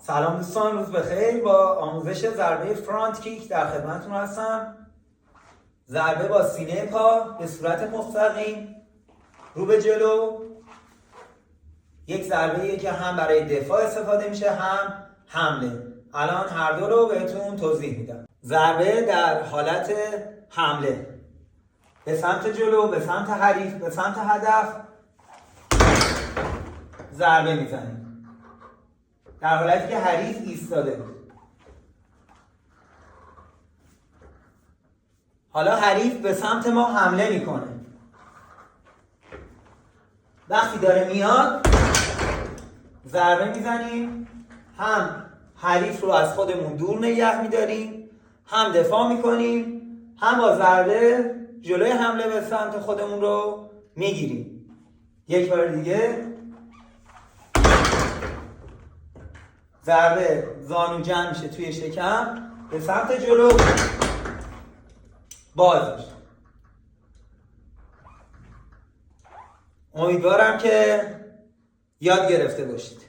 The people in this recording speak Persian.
سلام دوستان، روز بخیر. با آموزش ضربه فرانت کیک در خدمتتون هستم. ضربه با سینه پا به صورت مستقیم رو به جلو. یک ضربه‌ایه که هم برای دفاع استفاده میشه هم حمله. الان هر دو رو بهتون توضیح میدم. ضربه در حالت حمله، به سمت جلو، به سمت حریف، به سمت هدف ضربه میزنیم در حالتی که حریف ایستاده. حالا حریف به سمت ما حمله میکنه. وقتی داره میاد ضربه میزنیم، هم حریف رو از خودمون دور نگه میداریم، هم دفاع میکنیم، هم با ضربه جلوی حمله به سمت خودمون رو میگیریم. یک بار دیگه. ضربه زانو جمع میشه توی شکم، به سمت جلو باز میشه. امیدوارم که یاد گرفته باشید.